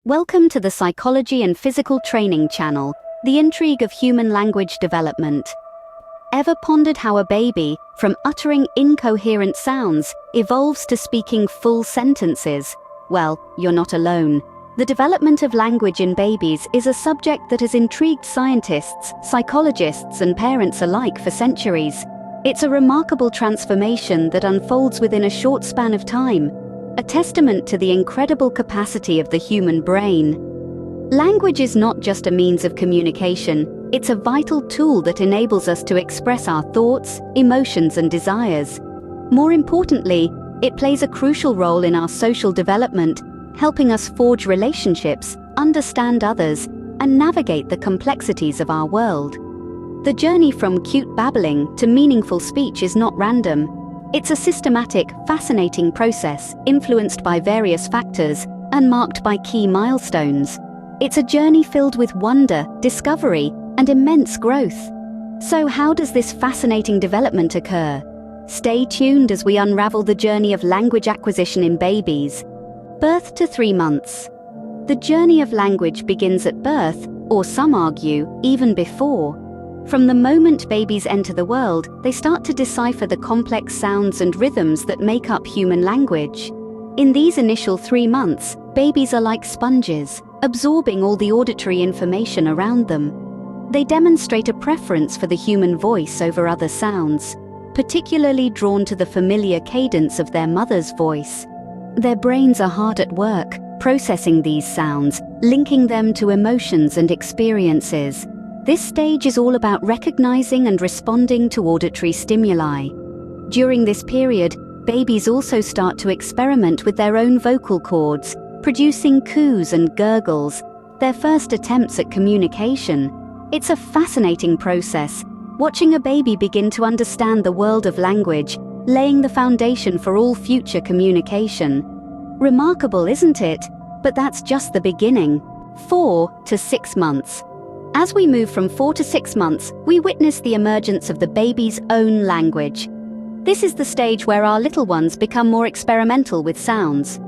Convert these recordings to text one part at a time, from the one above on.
Welcome to the Psychology and Physical Training channel, the intrigue of human language development. Ever pondered how a baby, from uttering incoherent sounds, evolves to speaking full sentences? Well, you're not alone. The development of language in babies is a subject that has intrigued scientists, psychologists, and parents alike for centuries. It's a remarkable transformation that unfolds within a short span of time, a testament to the incredible capacity of the human brain. Language is not just a means of communication, it's a vital tool that enables us to express our thoughts, emotions, and desires. More importantly, it plays a crucial role in our social development, helping us forge relationships, understand others, and navigate the complexities of our world. The journey from cute babbling to meaningful speech is not random. It's a systematic, fascinating process influenced by various factors and marked by key milestones. It's a journey filled with wonder, discovery, and immense growth. So how does this fascinating development occur? Stay tuned as we unravel the journey of language acquisition in babies. Birth to 3 months. The journey of language begins at birth, or some argue, even before. From the moment babies enter the world, they start to decipher the complex sounds and rhythms that make up human language. In these initial 3 months, babies are like sponges, absorbing all the auditory information around them. They demonstrate a preference for the human voice over other sounds, particularly drawn to the familiar cadence of their mother's voice. Their brains are hard at work, processing these sounds, linking them to emotions and experiences. This stage is all about recognizing and responding to auditory stimuli. During this period, babies also start to experiment with their own vocal cords, producing coos and gurgles, their first attempts at communication. It's a fascinating process, watching a baby begin to understand the world of language, laying the foundation for all future communication. Remarkable, isn't it? But that's just the beginning. 4 to 6 months. As we move from 4 to 6 months, we witness the emergence of the baby's own language. This is the stage where our little ones become more experimental with sounds.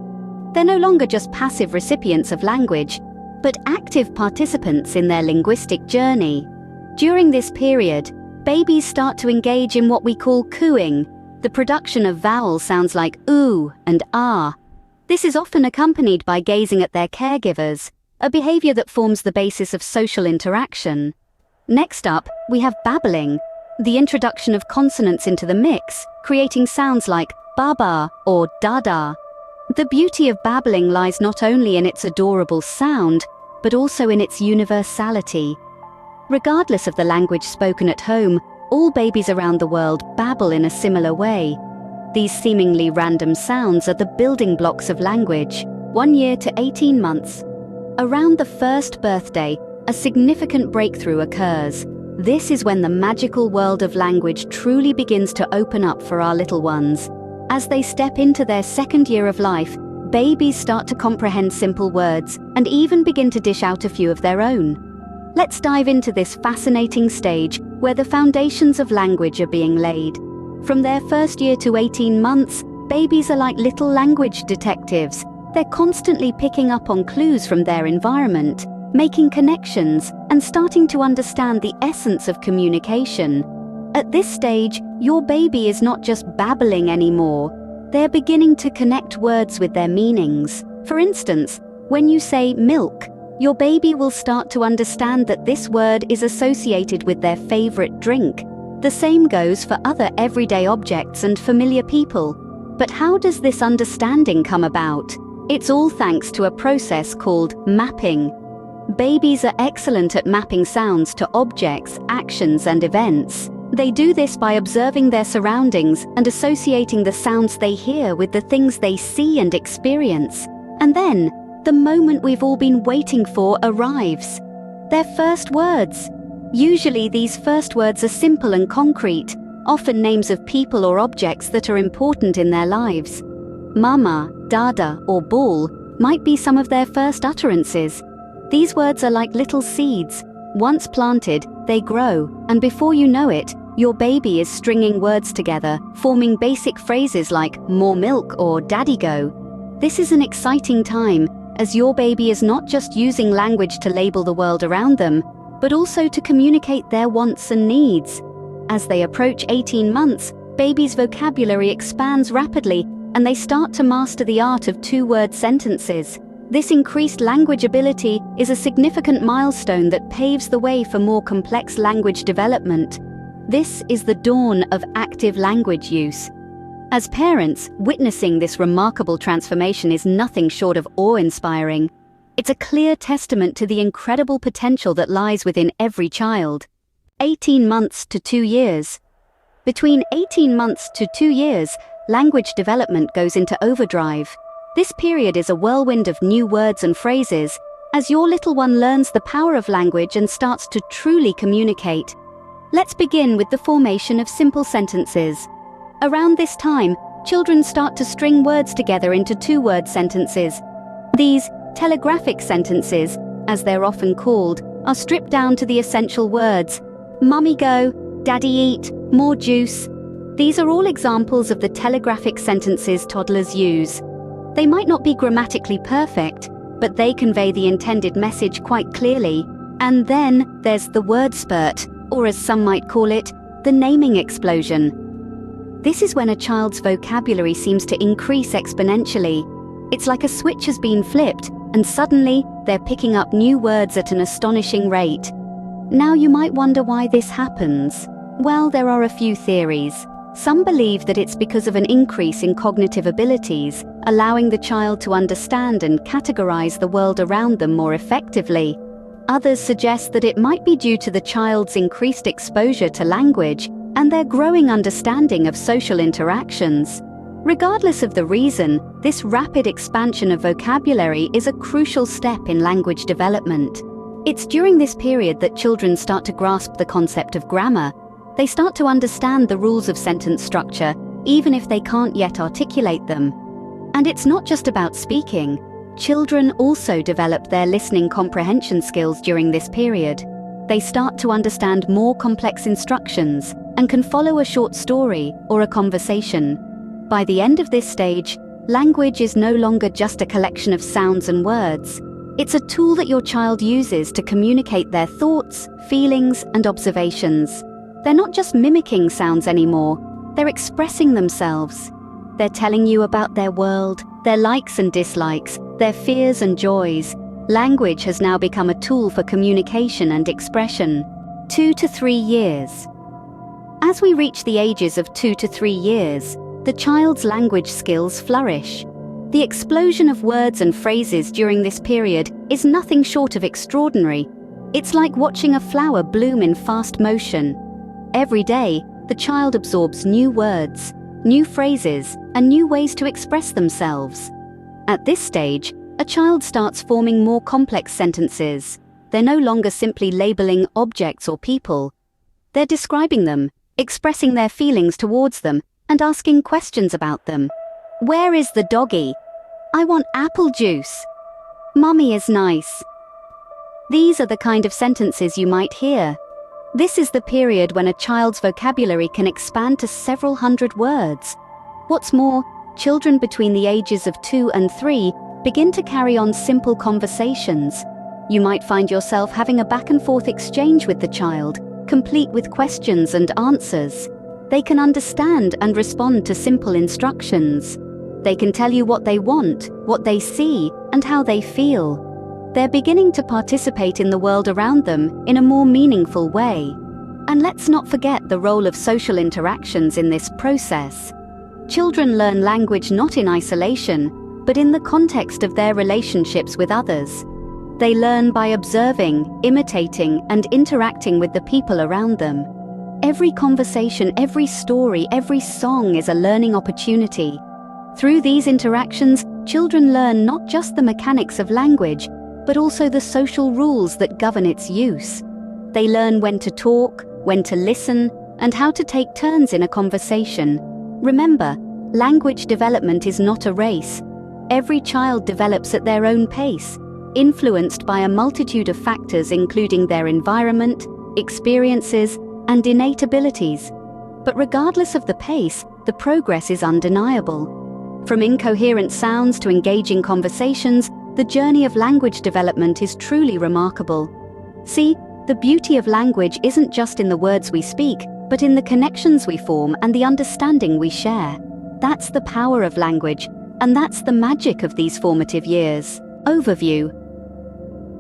They're no longer just passive recipients of language, but active participants in their linguistic journey. During this period, babies start to engage in what we call cooing, the production of vowel sounds like oo and ah. This is often accompanied by gazing at their caregivers, a behavior that forms the basis of social interaction. Next up, we have babbling, the introduction of consonants into the mix, creating sounds like baba or dada. The beauty of babbling lies not only in its adorable sound, but also in its universality. Regardless of the language spoken at home, all babies around the world babble in a similar way. These seemingly random sounds are the building blocks of language. 1 year to 18 months. Around the first birthday, a significant breakthrough occurs. This is when the magical world of language truly begins to open up for our little ones. As they step into their 2nd year of life, babies start to comprehend simple words and even begin to dish out a few of their own. Let's dive into this fascinating stage where the foundations of language are being laid. From their 1st year to 18 months, babies are like little language detectives. They're constantly picking up on clues from their environment, making connections, and starting to understand the essence of communication. At this stage, your baby is not just babbling anymore. They're beginning to connect words with their meanings. For instance, when you say milk, your baby will start to understand that this word is associated with their favorite drink. The same goes for other everyday objects and familiar people. But how does this understanding come about? It's all thanks to a process called mapping. Babies are excellent at mapping sounds to objects, actions, and events. They do this by observing their surroundings and associating the sounds they hear with the things they see and experience. And then, the moment we've all been waiting for arrives. Their first words. Usually these first words are simple and concrete, often names of people or objects that are important in their lives. Mama, dada, or ball might be some of their first utterances. These words are like little seeds. Once planted, they grow, and before you know it, your baby is stringing words together, forming basic phrases like more milk or daddy go. This is an exciting time, as your baby is not just using language to label the world around them, but also to communicate their wants and needs. As they approach 18 months, babies' vocabulary expands rapidly, and they start to master the art of two-word sentences. This increased language ability is a significant milestone that paves the way for more complex language development. This is the dawn of active language use. As parents, witnessing this remarkable transformation is nothing short of awe-inspiring. It's a clear testament to the incredible potential that lies within every child. 18 months to 2 years. Between 18 months to 2 years, language development goes into overdrive. This period is a whirlwind of new words and phrases, as your little one learns the power of language and starts to truly communicate. Let's begin with the formation of simple sentences. Around this time, children start to string words together into two-word sentences. These telegraphic sentences, as they're often called, are stripped down to the essential words. Mummy go, daddy eat, more juice. These are all examples of the telegraphic sentences toddlers use. They might not be grammatically perfect, but they convey the intended message quite clearly. And then there's the word spurt, or as some might call it, the naming explosion. This is when a child's vocabulary seems to increase exponentially. It's like a switch has been flipped, and suddenly they're picking up new words at an astonishing rate. Now you might wonder why this happens. Well, there are a few theories. Some believe that it's because of an increase in cognitive abilities, allowing the child to understand and categorize the world around them more effectively. Others suggest that it might be due to the child's increased exposure to language and their growing understanding of social interactions. Regardless of the reason, this rapid expansion of vocabulary is a crucial step in language development. It's during this period that children start to grasp the concept of grammar. They start to understand the rules of sentence structure, even if they can't yet articulate them. And it's not just about speaking. Children also develop their listening comprehension skills during this period. They start to understand more complex instructions and can follow a short story or a conversation. By the end of this stage, language is no longer just a collection of sounds and words. It's a tool that your child uses to communicate their thoughts, feelings, and observations. They're not just mimicking sounds anymore, they're expressing themselves. They're telling you about their world, their likes and dislikes, their fears and joys. Language has now become a tool for communication and expression. 2 to 3 years. As we reach the ages of 2 to 3 years, the child's language skills flourish. The explosion of words and phrases during this period is nothing short of extraordinary. It's like watching a flower bloom in fast motion. Every day, the child absorbs new words, new phrases, and new ways to express themselves. At this stage, a child starts forming more complex sentences. They're no longer simply labeling objects or people. They're describing them, expressing their feelings towards them, and asking questions about them. Where is the doggy? I want apple juice. Mummy is nice. These are the kind of sentences you might hear. This is the period when a child's vocabulary can expand to several hundred words. What's more, children between the ages of 2 and 3 begin to carry on simple conversations. You might find yourself having a back-and-forth exchange with the child, complete with questions and answers. They can understand and respond to simple instructions. They can tell you what they want, what they see, and how they feel. They're beginning to participate in the world around them in a more meaningful way. And let's not forget the role of social interactions in this process. Children learn language not in isolation, but in the context of their relationships with others. They learn by observing, imitating, and interacting with the people around them. Every conversation, every story, every song is a learning opportunity. Through these interactions, children learn not just the mechanics of language, but also the social rules that govern its use. They learn when to talk, when to listen, and how to take turns in a conversation. Remember, language development is not a race. Every child develops at their own pace, influenced by a multitude of factors including their environment, experiences, and innate abilities. But regardless of the pace, the progress is undeniable. From incoherent sounds to engaging conversations, the journey of language development is truly remarkable. See, the beauty of language isn't just in the words we speak, but in the connections we form and the understanding we share. That's the power of language, and that's the magic of these formative years. Overview.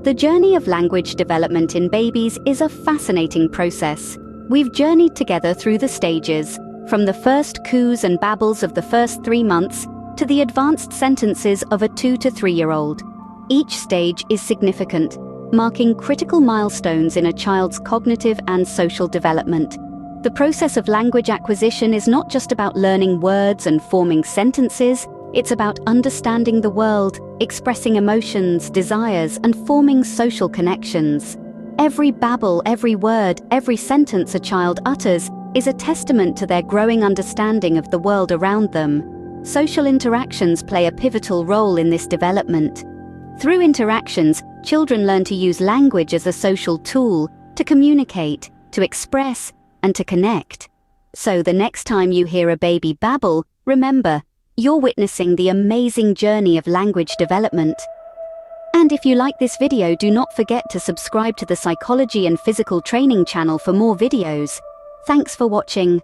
The journey of language development in babies is a fascinating process. We've journeyed together through the stages, from the first coos and babbles of the first 3 months to the advanced sentences of a 2 to 3-year-old. Each stage is significant, marking critical milestones in a child's cognitive and social development. The process of language acquisition is not just about learning words and forming sentences, it's about understanding the world, expressing emotions, desires, and forming social connections. Every babble, every word, every sentence a child utters is a testament to their growing understanding of the world around them. Social interactions play a pivotal role in this development. Through interactions, children learn to use language as a social tool, to communicate, to express, and to connect. So the next time you hear a baby babble, remember, you're witnessing the amazing journey of language development. And if you like this video, do not forget to subscribe to the Psychology and Physical Training channel for more videos. Thanks for watching.